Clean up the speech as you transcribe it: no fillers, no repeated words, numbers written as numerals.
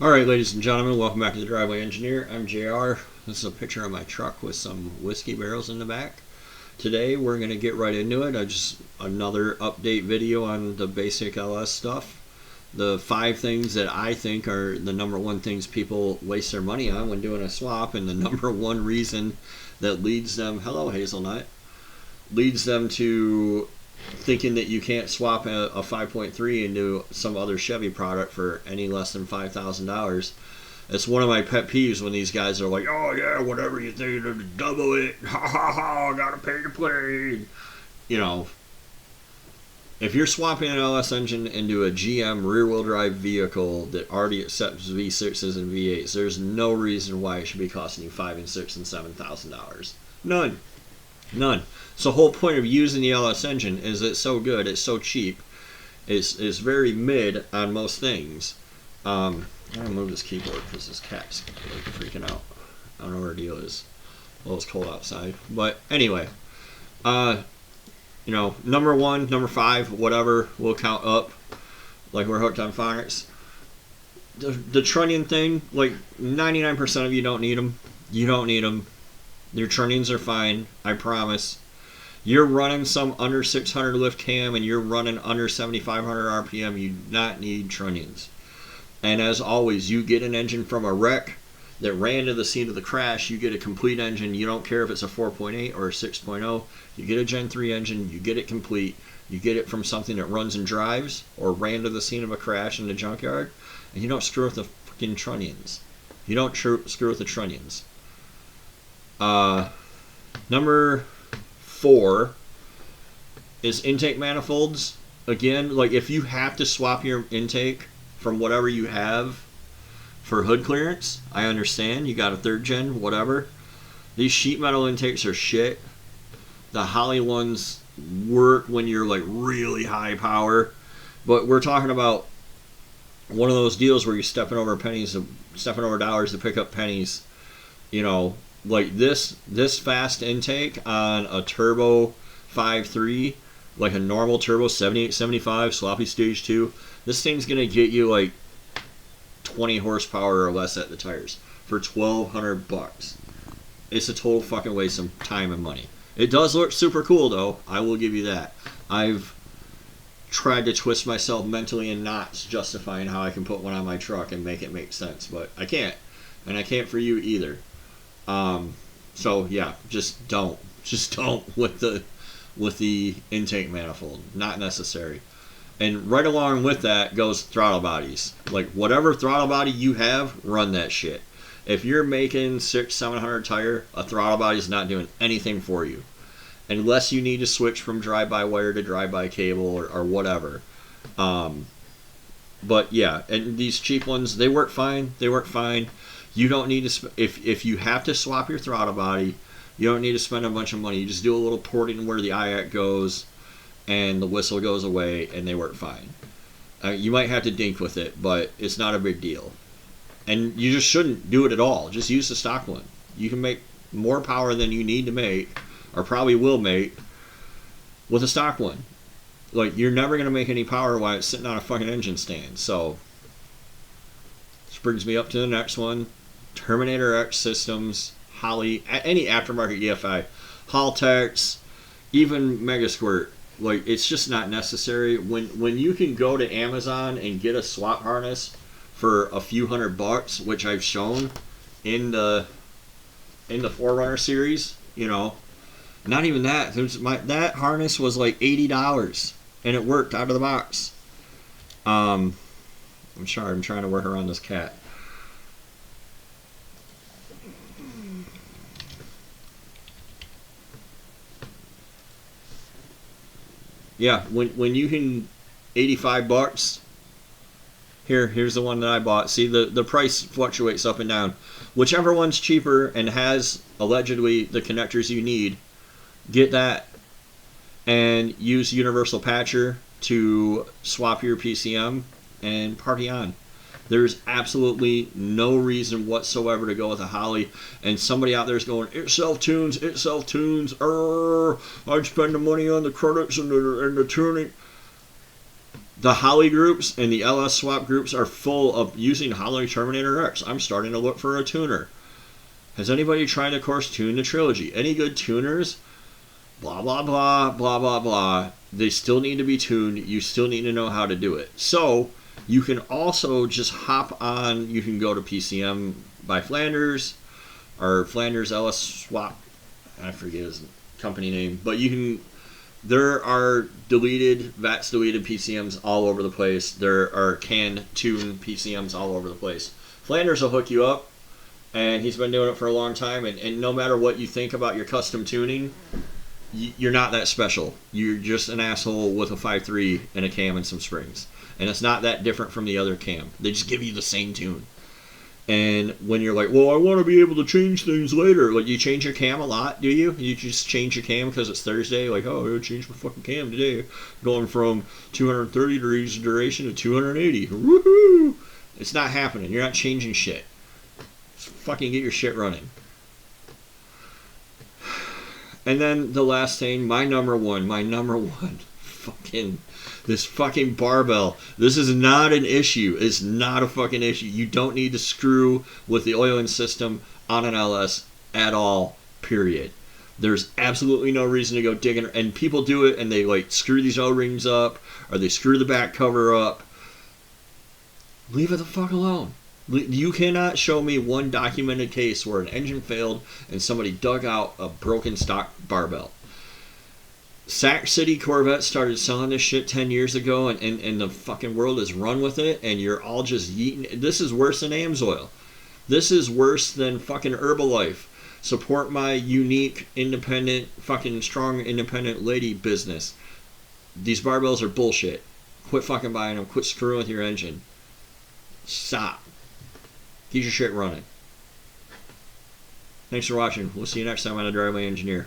Alright, ladies and gentlemen, welcome back to the Driveway Engineer. I'm JR. This is a picture of my truck with some whiskey barrels in the back. Today we're going to get right into it. Another update video on the basic LS stuff. The 5 things that I think are the number one things people waste their money on when doing a swap, and the number one reason that leads them, hello Hazelnut, leads them to thinking that you can't swap a 5.3 into some other Chevy product for any less than $5,000. It's one of my pet peeves when these guys are like, oh yeah, whatever you think, double it, ha ha ha, gotta pay to play. You know, if you're swapping an LS engine into a GM rear-wheel drive vehicle that already accepts V6s and V8s, there's no reason why it should be costing you $5,000 and $6,000 and $7,000. None. So the whole point of using the LS engine is it's so good, it's so cheap, it's very mid on most things. I'm gonna move this keyboard because this cat's like freaking out. I don't know where her deal is. Well, it's cold outside. But anyway, number 1, number 5, whatever, we'll count up like we're hooked on phonics. The trunnion thing, like 99% of you don't need them. You don't need them. Your trunnions are fine, I promise. You're running some under 600 lift cam and you're running under 7,500 RPM, you do not need trunnions. And as always, you get an engine from a wreck that ran to the scene of the crash, you get a complete engine. You don't care if it's a 4.8 or a 6.0. You get a Gen 3 engine, you get it complete. You get it from something that runs and drives or ran to the scene of a crash in the junkyard. And you don't screw with the fucking trunnions. You don't screw with the trunnions. Number 4 is intake manifolds. Again, like if you have to swap your intake from whatever you have for hood clearance, I understand. You got a 3rd gen, whatever. These sheet metal intakes are shit. The Holley ones work when you're like really high power, but we're talking about one of those deals where you're stepping over dollars to pick up pennies. You know, like this fast intake on a turbo 5.3, like a normal turbo 78, 75, sloppy stage 2, this thing's gonna get you like 20 horsepower or less at the tires for $1,200. It's a total fucking waste of time and money. It does look super cool though, I will give you that. I've tried to twist myself mentally in knots justifying how I can put one on my truck and make it make sense, but I can't. And I can't for you either. So yeah, just don't with the intake manifold. Not necessary. And right along with that goes throttle bodies. Like whatever throttle body you have, run that shit. If you're making 600-700 tire, a throttle body is not doing anything for you, unless you need to switch from drive-by-wire to drive-by cable or whatever. But yeah, and these cheap ones, they work fine. You don't need to, if you have to swap your throttle body, you don't need to spend a bunch of money. You just do a little porting where the IAC goes and the whistle goes away and they work fine. You might have to dink with it, but it's not a big deal. And you just shouldn't do it at all. Just use the stock one. You can make more power than you need to make, or probably will make, with a stock one. Like, you're never going to make any power while it's sitting on a fucking engine stand. So, this brings me up to the next one. Terminator X systems, Holley, any aftermarket EFI, Haltex, even Mega Squirt. Like, it's just not necessary. When you can go to Amazon and get a swap harness for a few $100, which I've shown in the 4Runner series, you know, not even that. That harness was like $80, and it worked out of the box. I'm sorry, I'm trying to work around this cat. Yeah, when you can $85. Here's the one that I bought. See, the price fluctuates up and down. Whichever one's cheaper and has allegedly the connectors you need, get that and use Universal Patcher to swap your PCM and party on. There's absolutely no reason whatsoever to go with a Holley. And somebody out there is going, it self-tunes. I'd spend the money on the credits and the tuning. The Holley groups and the LS swap groups are full of using Holley Terminator X. I'm starting to look for a tuner. Has anybody tried to course tune the trilogy? Any good tuners? Blah, blah, blah, blah, blah, blah. They still need to be tuned. You still need to know how to do it. So you can also just hop on. You can go to PCM by Flanders or Flanders LS Swap. I forget his company name. But you can. There are VATS deleted PCMs all over the place. There are canned tune PCMs all over the place. Flanders will hook you up. And he's been doing it for a long time. And no matter what you think about your custom tuning, you're not that special. You're just an asshole with a 5.3 and a cam and some springs. And it's not that different from the other cam. They just give you the same tune. And when you're like, well, I want to be able to change things later. Like, you change your cam a lot, do you? You just change your cam because it's Thursday. Like, oh, I changed my fucking cam today. Going from 230 degrees of duration to 280. Woohoo! It's not happening. You're not changing shit. Just fucking get your shit running. And then the last thing, my number one, this fucking barbell. This is not an issue. It's not a fucking issue. You don't need to screw with the oiling system on an LS at all, period. There's absolutely no reason to go digging. And people do it and they like screw these O-rings up or they screw the back cover up. Leave it the fuck alone. You cannot show me one documented case where an engine failed and somebody dug out a broken stock barbell. Sac City Corvette started selling this shit 10 years ago, and the fucking world is run with it, and you're all just yeeting. This is worse than Amsoil. This is worse than fucking Herbalife. Support my unique, independent, fucking strong, independent lady business. These barbells are bullshit. Quit fucking buying them. Quit screwing with your engine. Stop. Keep your shit running. Thanks for watching. We'll see you next time on The Driveway Engineer.